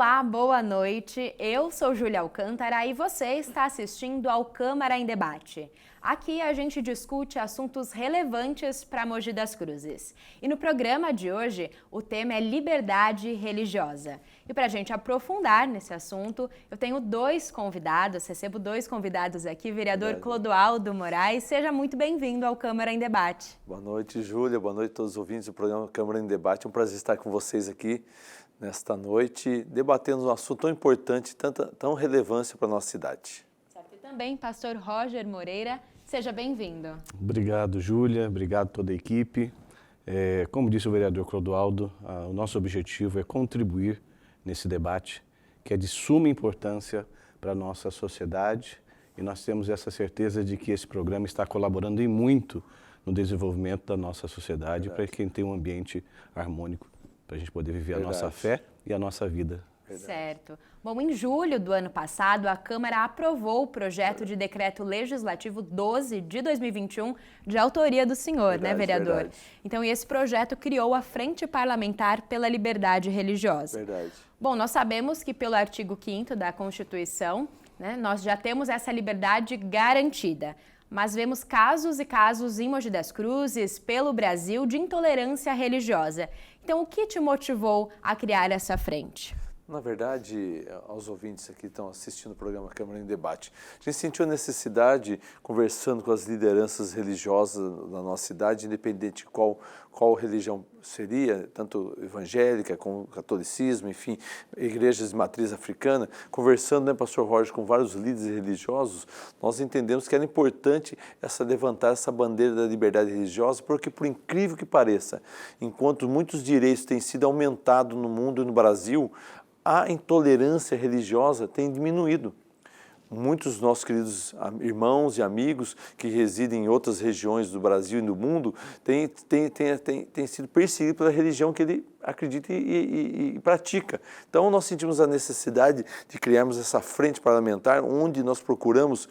Olá, boa noite. Eu sou Júlia Alcântara e você está assistindo ao Câmara em Debate. Aqui a gente discute assuntos relevantes para Mogi das Cruzes. E no programa de hoje, o tema é liberdade religiosa. E para a gente aprofundar nesse assunto, eu tenho recebo dois convidados aqui, vereador Clodoaldo Moraes. Seja muito bem-vindo ao Câmara em Debate. Boa noite, Júlia. Boa noite a todos os ouvintes do programa Câmara em Debate. É um prazer estar com vocês aqui nesta noite, debatendo um assunto tão importante, tão relevância para a nossa cidade. Certo. E também, pastor Roger Moreira, seja bem-vindo. Obrigado, Júlia. Obrigado a toda a equipe. Como disse o vereador Clodoaldo, o nosso objetivo é contribuir nesse debate, que é de suma importância para a nossa sociedade, e nós temos essa certeza de que esse programa está colaborando em muito no desenvolvimento da nossa sociedade, para que tenha um ambiente harmônico, para a gente poder viver a nossa fé e a nossa vida. Certo. Bom, em julho do ano passado, a Câmara aprovou o projeto de decreto legislativo 12 de 2021, de autoria do senhor, né, vereador? Verdade. Então, e esse projeto criou a Frente Parlamentar pela Liberdade Religiosa. Verdade. Bom, nós sabemos que pelo artigo 5º da Constituição, né, nós já temos essa liberdade garantida. Mas vemos casos e casos em Mogi das Cruzes, pelo Brasil, de intolerância religiosa. Então, o que te motivou a criar essa frente? Na verdade, aos ouvintes aqui que estão assistindo o programa Câmara em Debate, a gente sentiu a necessidade, conversando com as lideranças religiosas da nossa cidade, independente de qual religião seria, tanto evangélica como catolicismo, enfim, igrejas de matriz africana, conversando, né, pastor Roger, com vários líderes religiosos, nós entendemos que era importante levantar essa bandeira da liberdade religiosa, porque, por incrível que pareça, enquanto muitos direitos têm sido aumentados no mundo e no Brasil, a intolerância religiosa tem diminuído. Muitos dos nossos queridos irmãos e amigos que residem em outras regiões do Brasil e do mundo têm sido perseguidos pela religião que ele acredita e pratica. Então, nós sentimos a necessidade de criarmos essa frente parlamentar onde nós procuramos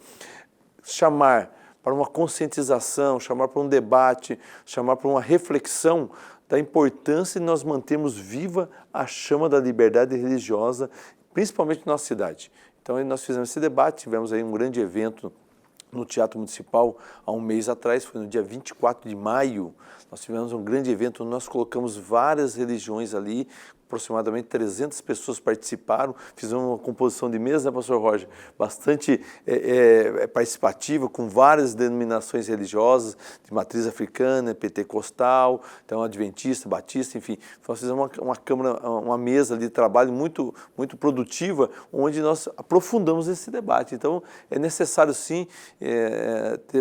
chamar para uma conscientização, chamar para um debate, chamar para uma reflexão da importância de nós mantermos viva a chama da liberdade religiosa, principalmente na nossa cidade. Então, nós fizemos esse debate, tivemos aí um grande evento no Teatro Municipal há um mês atrás, foi no dia 24 de maio, nós tivemos um grande evento onde nós colocamos várias religiões ali, aproximadamente 300 pessoas participaram, fizemos uma composição de mesa, né, pastor Roger? Bastante participativa, com várias denominações religiosas, de matriz africana, pentecostal, então adventista, batista, enfim. Nós fizemos uma mesa de trabalho muito, muito produtiva, onde nós aprofundamos esse debate. Então, é necessário sim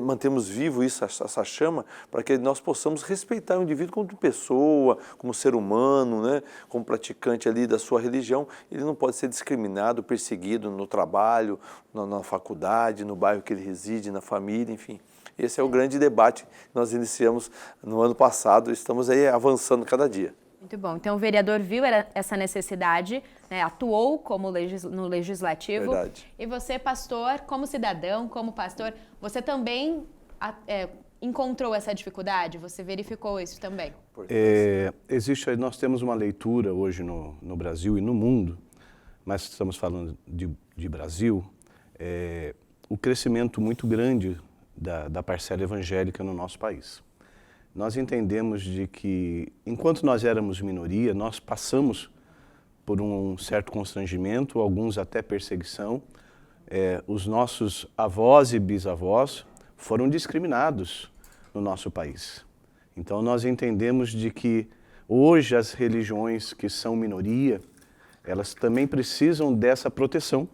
mantermos vivo essa chama, para que nós possamos respeitar o indivíduo como pessoa, como ser humano, né, como praticante ali da sua religião. Ele não pode ser discriminado, perseguido no trabalho, na faculdade, no bairro que ele reside, na família, enfim. Esse é o grande debate que nós iniciamos no ano passado, estamos aí avançando cada dia. Muito bom. Então, o vereador viu essa necessidade, né, atuou no Legislativo. Verdade. E você, pastor, como cidadão, como pastor, você também encontrou essa dificuldade? Você verificou isso também? Nós temos uma leitura hoje no Brasil e no mundo, mas estamos falando de Brasil, o crescimento muito grande da parcela evangélica no nosso país. Nós entendemos de que, enquanto nós éramos minoria, nós passamos por um certo constrangimento, alguns até perseguição. Os nossos avós e bisavós foram discriminados no nosso país. Então, nós entendemos de que hoje as religiões que são minoria, elas também precisam dessa proteção.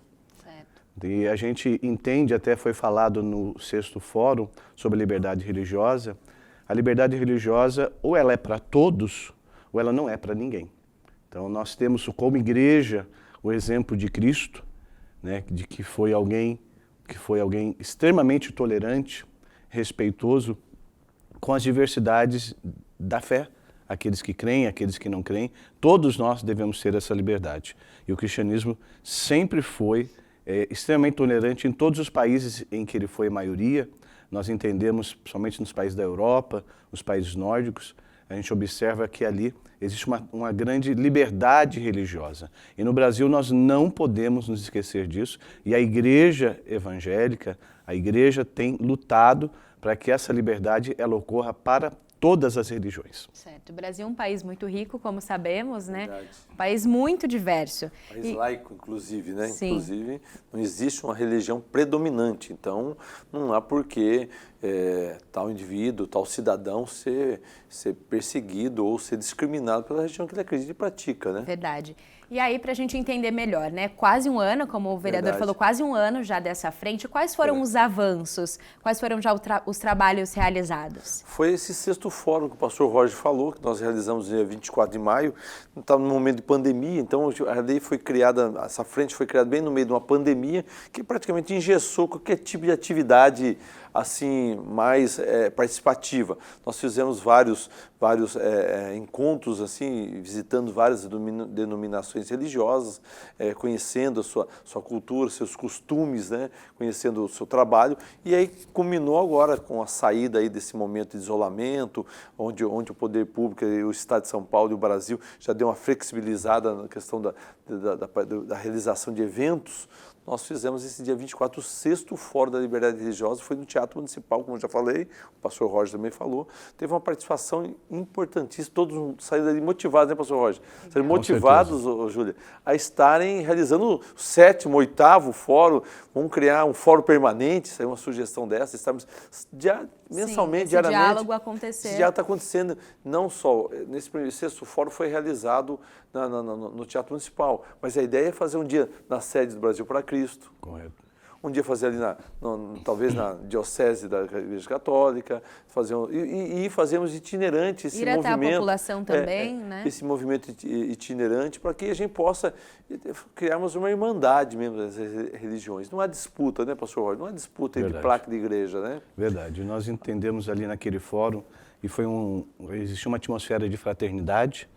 Certo. E a gente entende, até foi falado no 6º Fórum sobre liberdade religiosa, a liberdade religiosa ou ela é para todos ou ela não é para ninguém. Então, nós temos como igreja o exemplo de Cristo, né, de que foi alguém extremamente tolerante, respeitoso com as diversidades da fé, aqueles que creem, aqueles que não creem. Todos nós devemos ter essa liberdade. E o cristianismo sempre foi extremamente tolerante em todos os países em que ele foi a maioria. Nós entendemos, principalmente nos países da Europa, os países nórdicos, a gente observa que ali existe uma grande liberdade religiosa. E no Brasil nós não podemos nos esquecer disso. E a igreja evangélica, a igreja tem lutado para que essa liberdade ela ocorra para todas as religiões. Certo. O Brasil é um país muito rico, como sabemos, né? Verdade. Um país muito diverso. País laico, inclusive, né? Sim. Inclusive, não existe uma religião predominante. Então, não há por que tal indivíduo, tal cidadão ser perseguido ou ser discriminado pela religião que ele acredita e pratica, né? Verdade. E aí, para a gente entender melhor, né? Quase um ano, como o vereador Verdade. falou, quase um ano já dessa frente. Quais foram os avanços? Quais foram já os trabalhos realizados? Foi esse 6º fórum que o pastor Roger falou, que nós realizamos no dia 24 de maio. Estava no momento de pandemia, então a lei foi criada, essa frente foi criada bem no meio de uma pandemia, que praticamente engessou qualquer tipo de atividade assim mais participativa. Nós fizemos vários encontros assim, visitando várias denominações religiosas, conhecendo a sua cultura, seus costumes, né? Conhecendo o seu trabalho, e aí culminou agora com a saída aí desse momento de isolamento, onde o poder público, o Estado de São Paulo e o Brasil já deu uma flexibilizada na questão da realização de eventos. Nós fizemos esse dia 24, o 6º Fórum da Liberdade Religiosa, foi no Teatro Municipal, como eu já falei, o pastor Roger também falou. Teve uma participação importantíssima, todos saíram dali motivados, né, pastor Roger? Saíram motivados, Júlia, a estarem realizando o 7º, 8º Fórum, vamos criar um fórum permanente, saiu uma sugestão dessa, estamos mensalmente, esse diariamente. Diálogo acontecer. Esse diálogo está acontecendo, não só nesse 6º Fórum foi realizado no Teatro Municipal, mas a ideia é fazer um dia na sede do Brasil para Cristo. Correto. Um dia fazer ali, talvez na diocese da Igreja Católica, e fazemos itinerante esse ir movimento. Até a população também, né? Esse movimento itinerante para que a gente possa criarmos uma irmandade mesmo das religiões. Não há disputa, né, pastor Roger? Não há disputa entre placa de igreja, né? Verdade. Nós entendemos ali naquele fórum, e existiu uma atmosfera de fraternidade,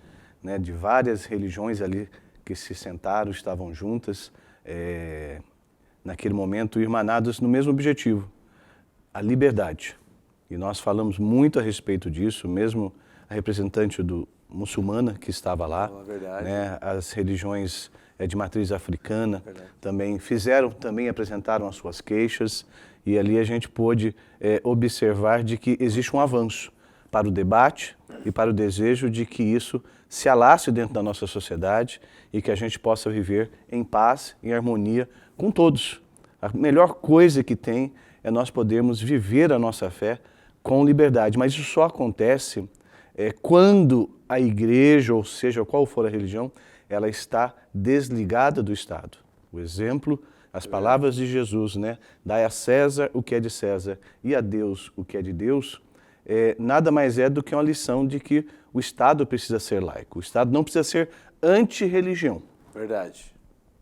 né, de várias religiões ali que se sentaram, estavam juntas, naquele momento, irmanadas no mesmo objetivo, a liberdade. E nós falamos muito a respeito disso, mesmo a representante muçulmana que estava lá, né, as religiões de matriz africana também apresentaram as suas queixas, e ali a gente pôde observar de que existe um avanço para o debate e para o desejo de que isso se alace dentro da nossa sociedade e que a gente possa viver em paz, em harmonia com todos. A melhor coisa que tem é nós podermos viver a nossa fé com liberdade, mas isso só acontece quando a igreja, ou seja, qual for a religião, ela está desligada do Estado. O exemplo, as palavras de Jesus, né? Dai a César o que é de César e a Deus o que é de Deus, nada mais é do que uma lição de que o Estado precisa ser laico. O Estado não precisa ser anti-religião. Verdade.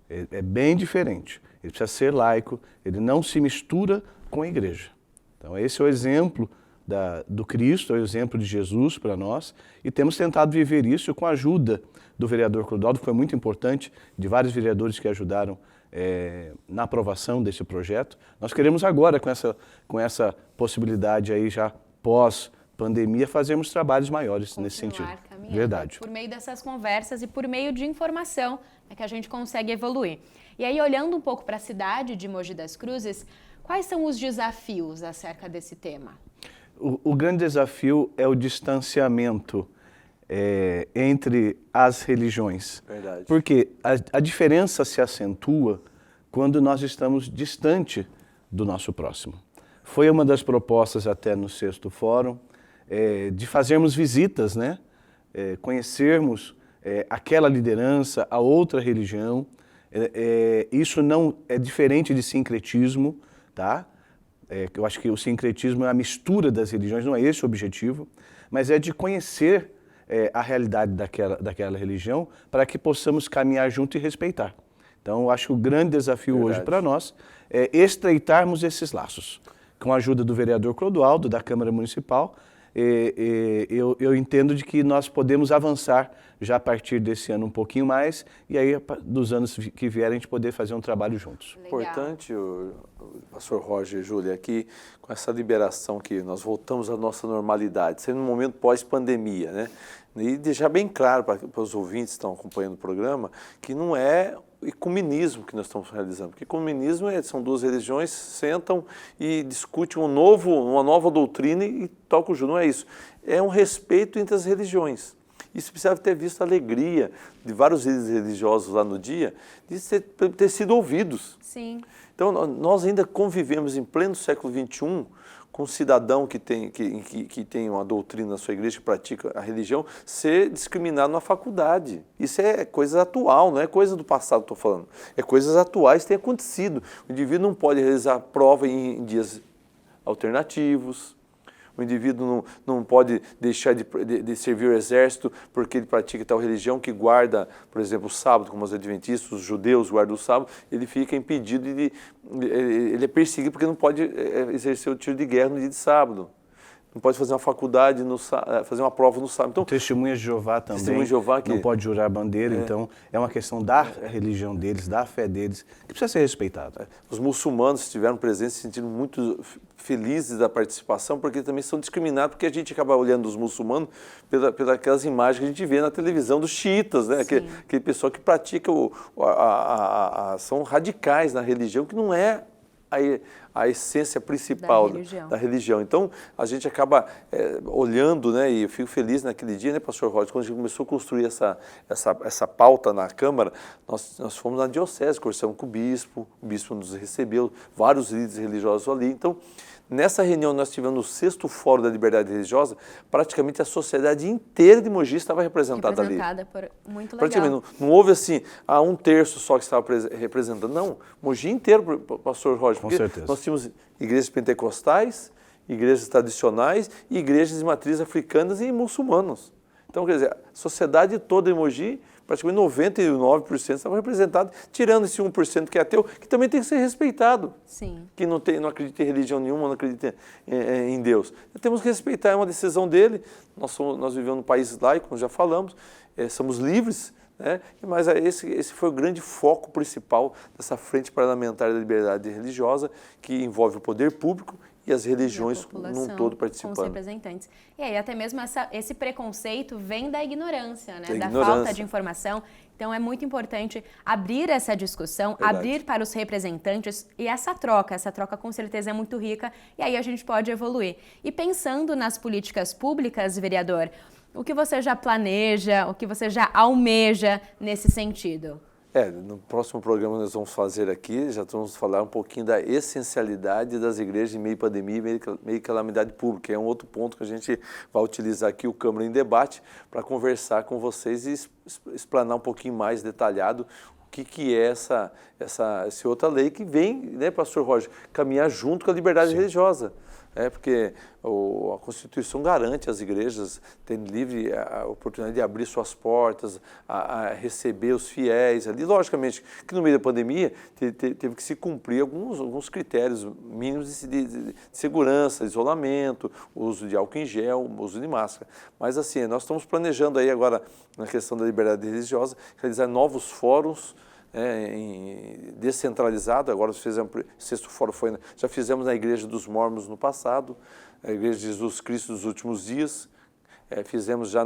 É bem diferente. Ele precisa ser laico, ele não se mistura com a igreja. Então esse é o exemplo do Cristo, é o exemplo de Jesus para nós, e temos tentado viver isso com a ajuda do vereador Clodoaldo, que foi muito importante, de vários vereadores que ajudaram na aprovação desse projeto. Nós queremos agora, com essa possibilidade aí já pós-pandemia, fazermos trabalhos maiores nesse sentido. Caminhando. Verdade. Por meio dessas conversas e por meio de informação é que a gente consegue evoluir. E aí, olhando um pouco para a cidade de Mogi das Cruzes, quais são os desafios acerca desse tema? O grande desafio é o distanciamento entre as religiões. Verdade. Porque a diferença se acentua quando nós estamos distante do nosso próximo. Foi uma das propostas até no 6º Fórum, de fazermos visitas, né? Conhecermos aquela liderança, a outra religião. Isso não é diferente de sincretismo, tá? Eu acho que o sincretismo é a mistura das religiões, não é esse o objetivo, mas é de conhecer a realidade daquela religião para que possamos caminhar junto e respeitar. Então, eu acho que o grande desafio hoje para nós é estreitarmos esses laços. Com a ajuda do vereador Clodoaldo, da Câmara Municipal, eu entendo de que nós podemos avançar já a partir desse ano um pouquinho mais, e aí dos anos que vierem a gente poder fazer um trabalho juntos. Legal. Importante, o pastor Roger e Júlia, aqui com essa liberação que nós voltamos à nossa normalidade, sendo um momento pós-pandemia, né? E deixar bem claro para os ouvintes que estão acompanhando o programa que não é ecumenismo que nós estamos realizando, porque ecumenismo são duas religiões, sentam e discutem uma nova doutrina e tocam junto, não é isso. É um respeito entre as religiões. Isso precisava ter visto a alegria de vários líderes religiosos lá no dia, de ter sido ouvidos. Sim. Então, nós ainda convivemos em pleno século XXI com um cidadão que tem uma doutrina na sua igreja, que pratica a religião, ser discriminado na faculdade. Isso é coisa atual, não é coisa do passado que estou falando. É coisas atuais que têm acontecido. O indivíduo não pode realizar prova em dias alternativos. O indivíduo não pode deixar de servir o exército porque ele pratica tal religião que guarda, por exemplo, o sábado, como os adventistas, os judeus guardam o sábado, ele fica impedido ele é perseguido porque não pode exercer o tiro de guerra no dia de sábado. Não pode fazer uma faculdade, fazer uma prova no sábado. Então, Testemunha de Jeová também, Testemunha de Jeová que não pode jurar bandeira, então é uma questão da religião deles, da fé deles, que precisa ser respeitada. Os muçulmanos estiveram presentes se sentindo muito felizes da participação, porque também são discriminados, porque a gente acaba olhando os muçulmanos pelas imagens que a gente vê na televisão dos xiitas, né? Aquele pessoal que pratica, são radicais na religião, que não é a essência principal da religião. Então, a gente acaba olhando, né, e eu fico feliz naquele dia, né, pastor Roger, quando a gente começou a construir essa pauta na Câmara, nós fomos na diocese, conversamos com o bispo nos recebeu, vários líderes religiosos ali. Então, nessa reunião nós tivemos o 6º Fórum da Liberdade Religiosa, praticamente a sociedade inteira de Mogi estava representada ali. Muito legal. Praticamente, não houve assim, 1/3 só que estava representando, não, Mogi inteiro, pastor Roger, com porque certeza. Nós tínhamos igrejas pentecostais, igrejas tradicionais e igrejas de matriz africanas e muçulmanos. Então, quer dizer, a sociedade toda em Mogi, praticamente 99% estava representada, tirando esse 1% que é ateu, que também tem que ser respeitado. Sim. Que não acredita em religião nenhuma, não acredita em Deus. Temos que respeitar, é uma decisão dele. Nós vivemos num país laico, como já falamos, somos livres, né? Mas esse foi o grande foco principal dessa frente parlamentar da liberdade religiosa, que envolve o poder público e as religiões num todo participando. Com os representantes. E aí até mesmo esse preconceito vem da ignorância, né? Da ignorância. falta de informação. Então é muito importante abrir essa discussão, abrir para os representantes, e essa troca com certeza é muito rica, e aí a gente pode evoluir. E pensando nas políticas públicas, vereador, o que você já planeja, o que você já almeja nesse sentido? No próximo programa nós vamos fazer aqui, já vamos falar um pouquinho da essencialidade das igrejas em meio pandemia e meio calamidade pública. É um outro ponto que a gente vai utilizar aqui o Câmara em Debate para conversar com vocês e explanar um pouquinho mais detalhado o que é essa outra lei que vem, né, pastor Roger, caminhar junto com a liberdade religiosa. Porque a Constituição garante às igrejas terem livre a oportunidade de abrir suas portas, a receber os fiéis ali. Logicamente que no meio da pandemia teve que se cumprir alguns critérios mínimos de segurança, isolamento, uso de álcool em gel, uso de máscara. Mas assim, nós estamos planejando aí agora, na questão da liberdade religiosa, realizar novos fóruns, descentralizado. Agora o 6º Fórum já fizemos na Igreja dos Mormons no passado, a Igreja de Jesus Cristo dos Últimos Dias, fizemos já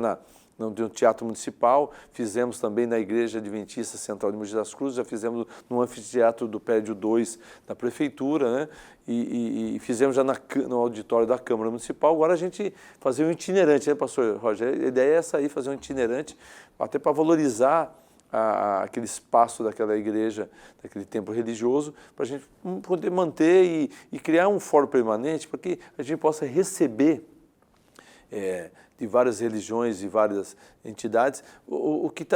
no Teatro Municipal, fizemos também na Igreja Adventista Central de Mogi das Cruzes, já fizemos no anfiteatro do prédio 2 da Prefeitura, né? E fizemos já no auditório da Câmara Municipal. Agora a gente fazer um itinerante, né, pastor Roger? A ideia é essa aí, fazer um itinerante, até para valorizar aquele espaço daquela igreja, daquele templo religioso, para a gente poder manter e criar um fórum permanente para que a gente possa receber de várias religiões e várias entidades o que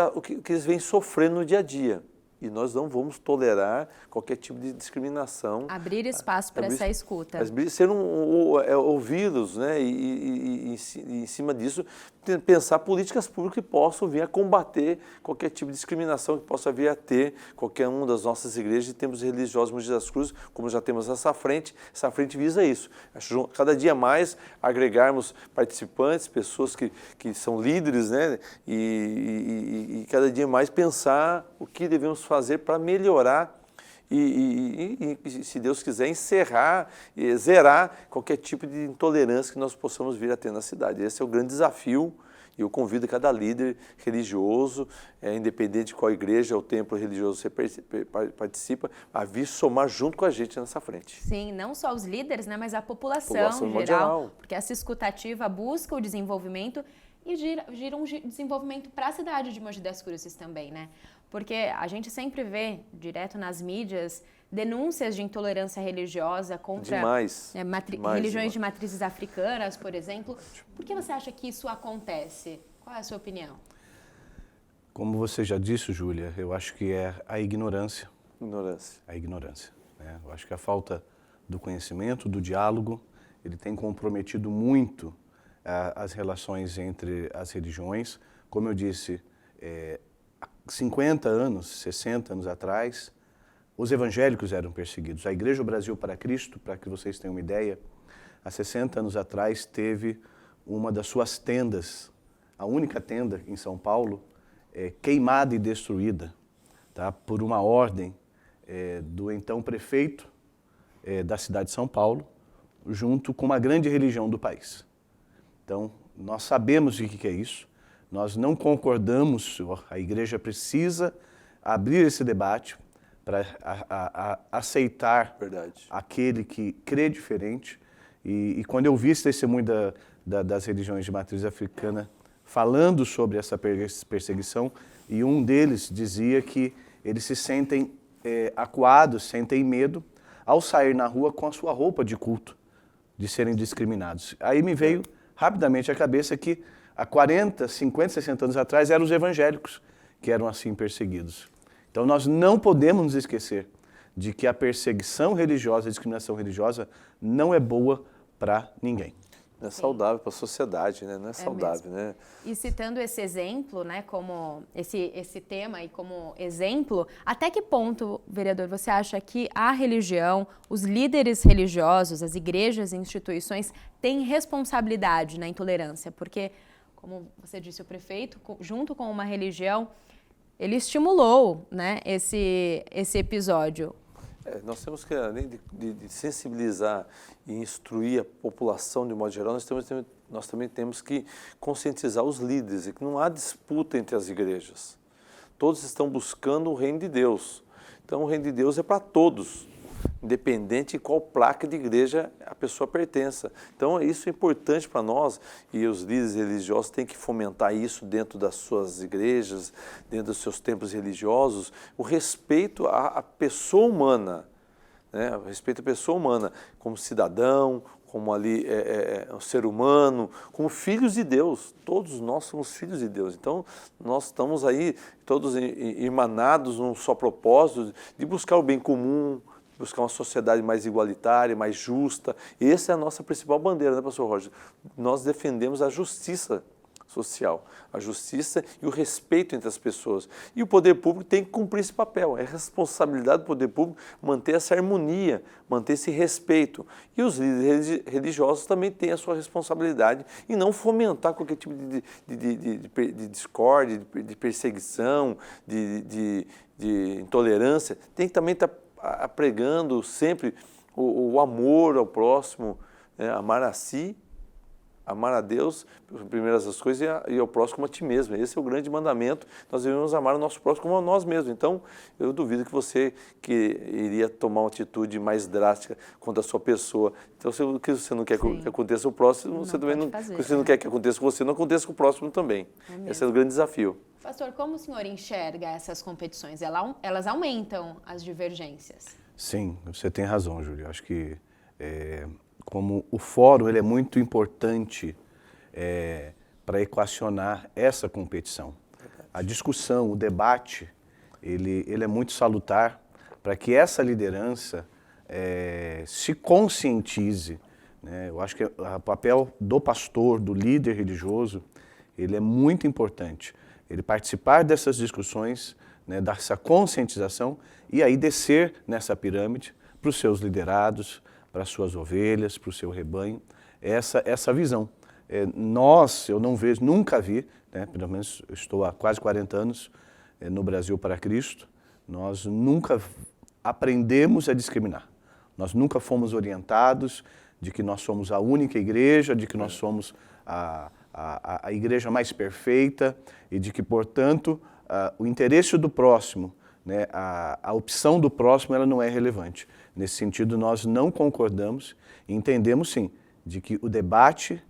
eles vêm sofrendo no dia a dia. E nós não vamos tolerar qualquer tipo de discriminação. Abrir espaço para essa escuta. Ser ouvidos, né? E em cima disso, pensar políticas públicas que possam vir a combater qualquer tipo de discriminação que possa vir a ter qualquer uma das nossas igrejas de templos religiosos Mogi das Cruzes, como já temos essa frente visa isso. Cada dia mais agregarmos participantes, pessoas que são líderes, né? E cada dia mais pensar o que devemos fazer para melhorar e, se Deus quiser, encerrar e zerar qualquer tipo de intolerância que nós possamos vir a ter na cidade. Esse é o grande desafio e eu convido cada líder religioso, independente de qual igreja ou templo religioso você participa, a vir somar junto com a gente nessa frente. Sim, não só os líderes, né, mas a população em geral, porque essa escutativa busca o desenvolvimento e gira um desenvolvimento para a cidade de Mogi das Cruzes também, né? Porque a gente sempre vê, direto nas mídias, denúncias de intolerância religiosa contra religiões de matrizes africanas, por exemplo. Por que você acha que isso acontece? Qual é a sua opinião? Como você já disse, Júlia, eu acho que é a ignorância. A ignorância. Né? Eu acho que a falta do conhecimento, do diálogo, ele tem comprometido muito as relações entre as religiões. Como eu disse, 50 anos, 60 anos atrás, os evangélicos eram perseguidos. A Igreja Brasil para Cristo, para que vocês tenham uma ideia, há 60 anos atrás teve uma das suas tendas, a única tenda em São Paulo, queimada e destruída, tá, por uma ordem do então prefeito da cidade de São Paulo, junto com uma grande religião do país. Então, nós sabemos o que é isso, nós não concordamos, a igreja precisa abrir esse debate para aceitar aquele que crê diferente. E quando eu vi esse testemunho das religiões de matriz africana falando sobre essa perseguição, e um deles dizia que eles se sentem acuados, sentem medo ao sair na rua com a sua roupa de culto, de serem discriminados. Aí me veio rapidamente à cabeça que há 40, 50, 60 anos atrás eram os evangélicos que eram assim perseguidos. Então nós não podemos nos esquecer de que a perseguição religiosa, a discriminação religiosa não é boa para ninguém. Não é saudável para a sociedade, né? Não é saudável, né? E citando esse exemplo, né, como esse tema e como exemplo, até que ponto, vereador, você acha que a religião, os líderes religiosos, as igrejas e instituições têm responsabilidade na intolerância? Porque, como você disse, o prefeito, junto com uma religião, ele estimulou, né, esse episódio. Nós temos que, além de sensibilizar e instruir a população de modo geral, nós também temos que conscientizar os líderes, e que não há disputa entre as igrejas. Todos estão buscando o reino de Deus. Então, o reino de Deus é para todos, independente de qual placa de igreja a pessoa pertença. Então, isso é importante para nós, e os líderes religiosos têm que fomentar isso dentro das suas igrejas, dentro dos seus templos religiosos, o respeito à pessoa humana, né? O respeito à pessoa humana como cidadão, como ali um ser humano, como filhos de Deus. Todos nós somos filhos de Deus. Então, nós estamos aí todos irmanados num só propósito de buscar o bem comum, buscar uma sociedade mais igualitária, mais justa. Essa é a nossa principal bandeira, né, pastor Roger? Nós defendemos a justiça social, a justiça e o respeito entre as pessoas. E o poder público tem que cumprir esse papel. É responsabilidade do poder público manter essa harmonia, manter esse respeito. E os líderes religiosos também têm a sua responsabilidade em não fomentar qualquer tipo de discórdia, de perseguição, de intolerância. Tem que também estar pregando sempre o amor ao próximo, né? Amar a si, amar a Deus, primeiro as coisas, e ao próximo como a ti mesmo. Esse é o grande mandamento. Nós devemos amar o nosso próximo como a nós mesmos. Então, eu duvido que você que iria tomar uma atitude mais drástica contra a sua pessoa. Então, se você não quer que aconteça o próximo, você também não, se você não quer que aconteça com você, não aconteça com o próximo também. Esse é o grande desafio. Pastor, como o senhor enxerga essas competições? Elas aumentam as divergências? Sim, você tem razão, Júlio. Acho que como o fórum ele é muito importante para equacionar essa competição. A discussão, o debate, ele é muito salutar para que essa liderança se conscientize, né? Eu acho que o papel do pastor, do líder religioso, ele é muito importante. Ele participar dessas discussões, né, dessa conscientização e aí descer nessa pirâmide para os seus liderados, para as suas ovelhas, para o seu rebanho, essa visão. Eu não vejo, nunca vi, né, pelo menos eu estou há quase 40 anos no Brasil para Cristo, nós nunca aprendemos a discriminar. Nós nunca fomos orientados de que nós somos a única igreja, de que nós somos a igreja mais perfeita e de que, portanto, o interesse do próximo, né, a opção do próximo, ela não é relevante. Nesse sentido, nós não concordamos e entendemos, sim, de que o debate,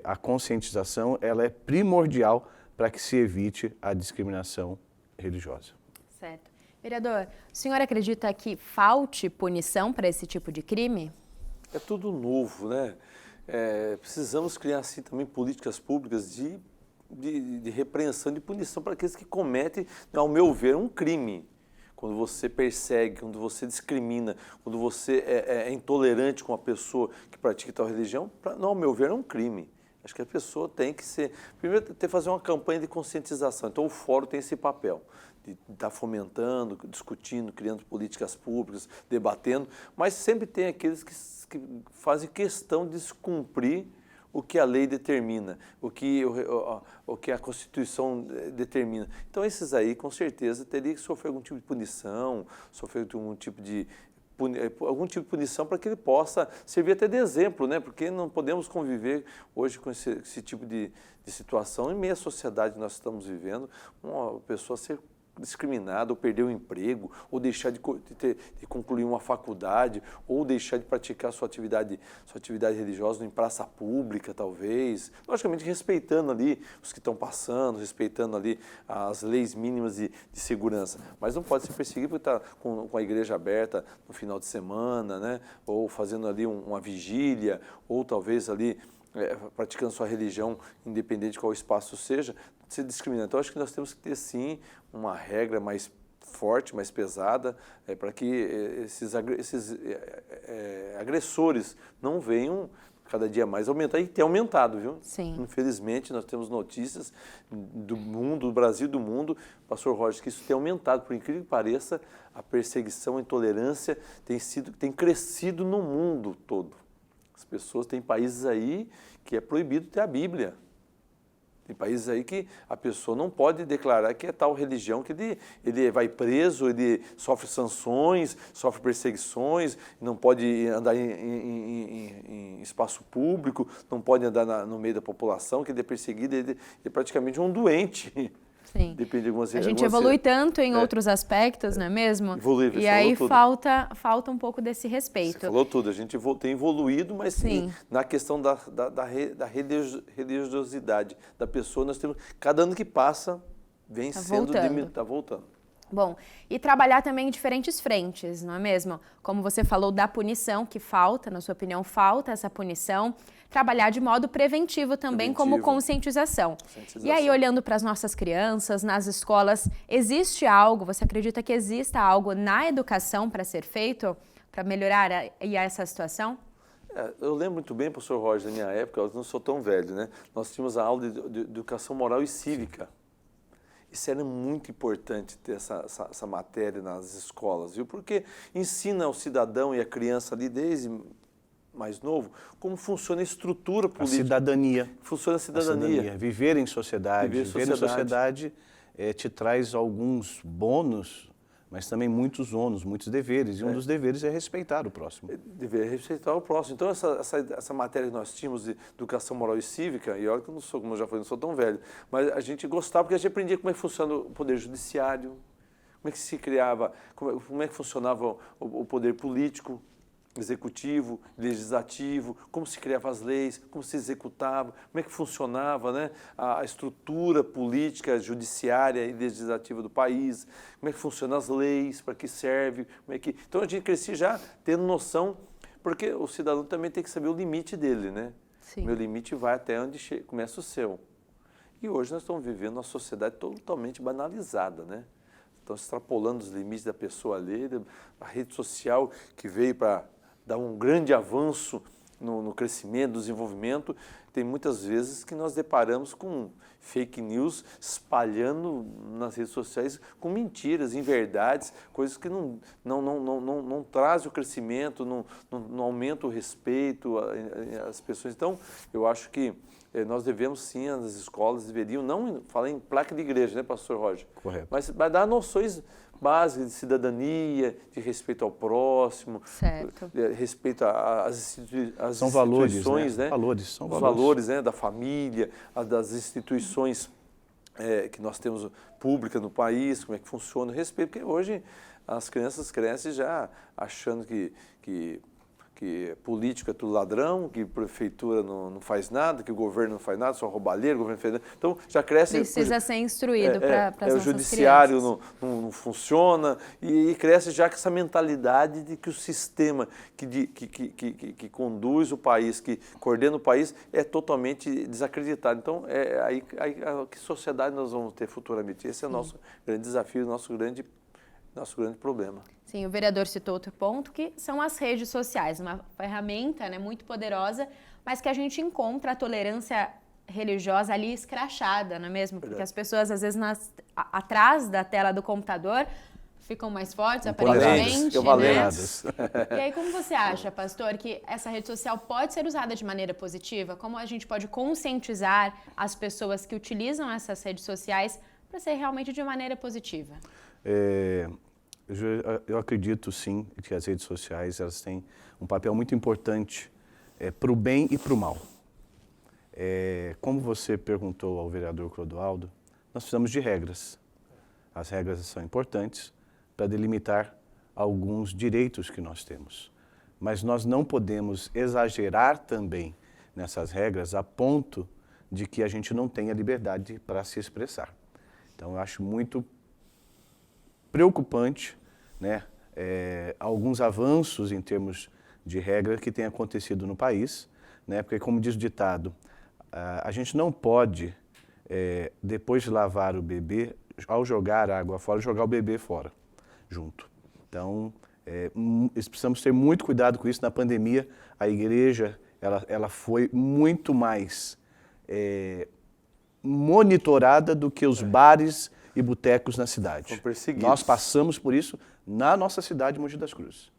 a conscientização, ela é primordial para que se evite a discriminação religiosa. Certo. Vereador, o senhor acredita que falte punição para esse tipo de crime? É tudo novo, né? Precisamos criar, assim, também políticas públicas de repreensão, de punição para aqueles que cometem, ao meu ver, um crime. Quando você persegue, quando você discrimina, quando você é intolerante com a pessoa que pratica tal religião, ao meu ver, é um crime. Acho que a pessoa tem que ser... Primeiro, tem que fazer uma campanha de conscientização. Então, o fórum tem esse papel de estar fomentando, discutindo, criando políticas públicas, debatendo, mas sempre tem aqueles que fazem questão de descumprir o que a lei determina, o que a Constituição determina. Então, esses aí, com certeza, teriam que sofrer algum tipo de punição, sofrer algum tipo de punição para que ele possa servir até de exemplo, né? Porque não podemos conviver hoje com esse tipo de situação em meio à sociedade que nós estamos vivendo, uma pessoa ser discriminada, ou perder o emprego, ou deixar de concluir uma faculdade, ou deixar de praticar sua atividade religiosa em praça pública, talvez. Logicamente, respeitando ali os que estão passando, respeitando ali as leis mínimas de segurança. Mas não pode ser perseguido porque está com a igreja aberta no final de semana, né? Ou fazendo ali uma vigília, ou talvez ali praticando sua religião, independente de qual espaço seja, ser discriminado. Então, acho que nós temos que ter, sim, uma regra mais forte, mais pesada, para que esses agressores não venham cada dia mais aumentar, e tem aumentado, viu? Sim. Infelizmente, nós temos notícias do mundo, do Brasil e do mundo, pastor Roger, que isso tem aumentado, por incrível que pareça, a perseguição, a intolerância tem crescido no mundo todo. As pessoas, tem países aí que é proibido ter a Bíblia. Tem países aí que a pessoa não pode declarar que é tal religião, que ele vai preso, ele sofre sanções, sofre perseguições, não pode andar em espaço público, não pode andar no meio da população, que ele é perseguido, ele é praticamente um doente. Sim. Depende de algumas... A gente evolui tanto em outros aspectos, não é mesmo? Evolui, e aí falta um pouco desse respeito. Você falou tudo, a gente tem evoluído, mas sim, na questão da religiosidade da pessoa, nós temos, cada ano que passa, vem sendo diminuído, está voltando. Bom, e trabalhar também em diferentes frentes, não é mesmo? Como você falou da punição, que falta, na sua opinião, falta essa punição. Trabalhar de modo preventivo também, como conscientização. E aí, olhando para as nossas crianças, nas escolas, existe algo, você acredita que exista algo na educação para ser feito, para melhorar essa situação? Eu lembro muito bem, professor Roger, na minha época, eu não sou tão velho, né? Nós tínhamos a aula de educação moral e cívica. Isso era muito importante ter essa matéria nas escolas, viu? Porque ensina ao cidadão e à criança ali, desde mais novo, como funciona a estrutura política. A cidadania. Funciona a cidadania. Viver em sociedade. Viver em sociedade te traz alguns bônus, mas também muitos ônus, muitos deveres. E um dos deveres é respeitar o próximo. Dever respeitar o próximo. Então, essa matéria que nós tínhamos de educação moral e cívica, e olha que eu não sou, como eu já falei, não sou tão velho, mas a gente gostava porque a gente aprendia como é que funciona o poder judiciário, como é que se criava, como é que funcionava o poder político, executivo, legislativo, como se criavam as leis, como se executava, como é que funcionava, né, a estrutura política, judiciária e legislativa do país, como é que funcionam as leis, para que serve, Então a gente crescia já tendo noção, porque o cidadão também tem que saber o limite dele, né? Sim. Meu limite vai até onde começa o seu. E hoje nós estamos vivendo uma sociedade totalmente banalizada, né? estão extrapolando os limites da pessoa ali, a rede social que veio para dar um grande avanço no crescimento, no desenvolvimento, tem muitas vezes que nós deparamos com fake news espalhando nas redes sociais com mentiras, inverdades, coisas que não trazem o crescimento, não aumentam o respeito às pessoas. Então, eu acho que nós devemos sim, as escolas deveriam, não falar em placa de igreja, né, pastor Roger? Correto. Mas dar noções básicas de cidadania, de respeito ao próximo, certo. Respeito às são valores, instituições, né? Valores, são os valores, né, da família, das instituições que nós temos públicas no país, como é que funciona o respeito, porque hoje as crianças crescem já achando que político é tudo ladrão, que prefeitura não faz nada, que o governo não faz nada, só roubalheiro, o governo não faz nada. Então, já cresce... Precisa ser instruído para as nossas crianças. O judiciário não funciona e cresce já com essa mentalidade de que o sistema que conduz o país, que coordena o país, é totalmente desacreditado. Então, aí que sociedade nós vamos ter futuramente? Esse é o nosso grande desafio, nosso grande problema. Sim, o vereador citou outro ponto, que são as redes sociais, uma ferramenta, né, muito poderosa, mas que a gente encontra a tolerância religiosa ali escrachada, não é mesmo? Porque as pessoas, às vezes, atrás da tela do computador, ficam mais fortes, aparentemente, né? E aí, como você acha, pastor, que essa rede social pode ser usada de maneira positiva? Como a gente pode conscientizar as pessoas que utilizam essas redes sociais para ser realmente de maneira positiva? Eu acredito sim que as redes sociais elas têm um papel muito importante para o bem e para o mal. Como você perguntou ao vereador Clodoaldo, nós precisamos de regras. As regras são importantes para delimitar alguns direitos que nós temos. Mas nós não podemos exagerar também nessas regras a ponto de que a gente não tenha liberdade para se expressar. Então, eu acho muito preocupante, né, alguns avanços em termos de regra que têm acontecido no país, né, porque, como diz o ditado, a gente não pode, depois de lavar o bebê, ao jogar a água fora, jogar o bebê fora, junto. Então, precisamos ter muito cuidado com isso. Na pandemia, a igreja ela foi muito mais monitorada do que os bares e botecos na cidade. Nós passamos por isso na nossa cidade, Mogi das Cruzes.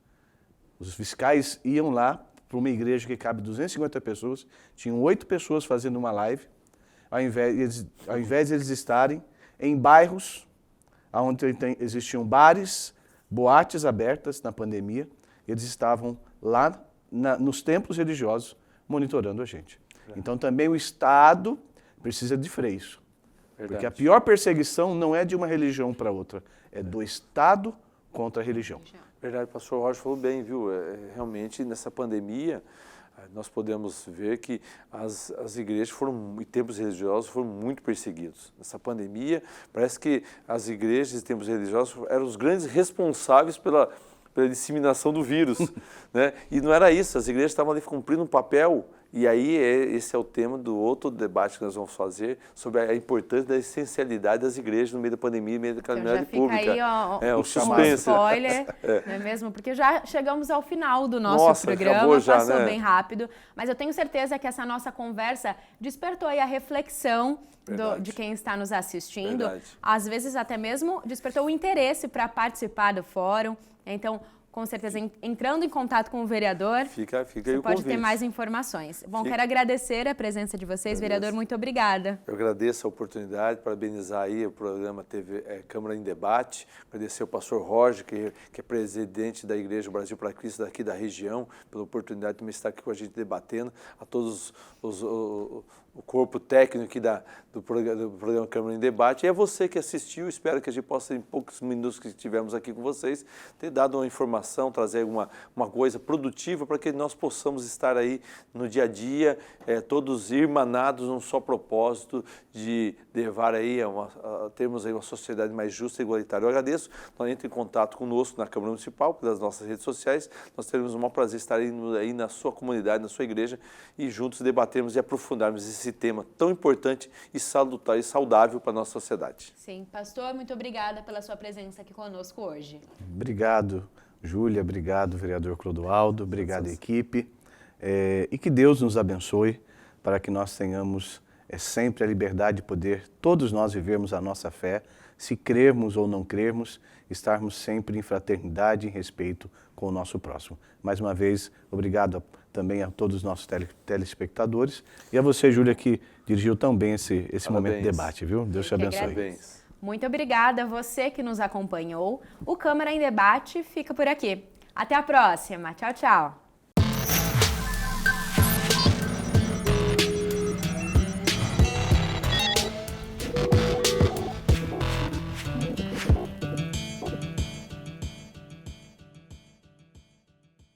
Os fiscais iam lá para uma igreja que cabe 250 pessoas, tinham 8 pessoas fazendo uma live, ao invés de eles estarem em bairros onde existiam bares, boates abertas na pandemia, eles estavam lá nos templos religiosos monitorando a gente. Então também o Estado precisa de freios. Verdade. Porque a pior perseguição não é de uma religião para outra, é do Estado contra a religião. Verdade, o pastor Roger falou bem, viu? Realmente, nessa pandemia, nós podemos ver que as igrejas e templos religiosos foram muito perseguidos. Nessa pandemia, parece que as igrejas e templos religiosos eram os grandes responsáveis pela disseminação do vírus, né? E não era isso, as igrejas estavam ali cumprindo um papel. E aí, esse é o tema do outro debate que nós vamos fazer sobre a importância da essencialidade das igrejas no meio da pandemia, no meio da caminhada pública. Aí, o suspense. Spoiler, não é mesmo? Porque já chegamos ao final do nosso programa, já, passou né? bem rápido, mas eu tenho certeza que essa nossa conversa despertou aí a reflexão de quem está nos assistindo. Verdade. Às vezes até mesmo despertou o interesse para participar do fórum. Então, com certeza, entrando em contato com o vereador, fica você pode ter mais informações. Bom, quero agradecer a presença de vocês, vereador, muito obrigada. Eu agradeço a oportunidade, parabenizar aí o programa Câmara em Debate, agradecer ao pastor Roger, que é presidente da Igreja Brasil para Cristo daqui da região, pela oportunidade de me estar aqui com a gente debatendo, a todos o corpo técnico aqui do programa Câmara em Debate, e a você que assistiu. Espero que a gente possa, em poucos minutos que tivemos aqui com vocês, ter dado uma informação, trazer uma coisa produtiva para que nós possamos estar aí no dia a dia, todos irmanados num só propósito de levar aí termos aí uma sociedade mais justa e igualitária. Eu agradeço, então entre em contato conosco na Câmara Municipal, pelas nossas redes sociais, nós teremos o maior prazer de estar aí na sua comunidade, na sua igreja, e juntos debatermos e aprofundarmos esse esse tema tão importante e salutar e saudável para a nossa sociedade. Sim, pastor, muito obrigada pela sua presença aqui conosco hoje. Obrigado, Júlia, obrigado, vereador Clodoaldo, obrigado, equipe. E que Deus nos abençoe para que nós tenhamos sempre a liberdade de poder, todos nós vivermos a nossa fé, se crermos ou não crermos, estarmos sempre em fraternidade e em respeito com o nosso próximo. Mais uma vez, obrigado também a todos os nossos telespectadores e a você, Júlia, que dirigiu tão bem esse momento de debate, viu? Deus te abençoe. Parabéns. Muito obrigada a você que nos acompanhou. O Câmara em Debate fica por aqui. Até a próxima. Tchau, tchau.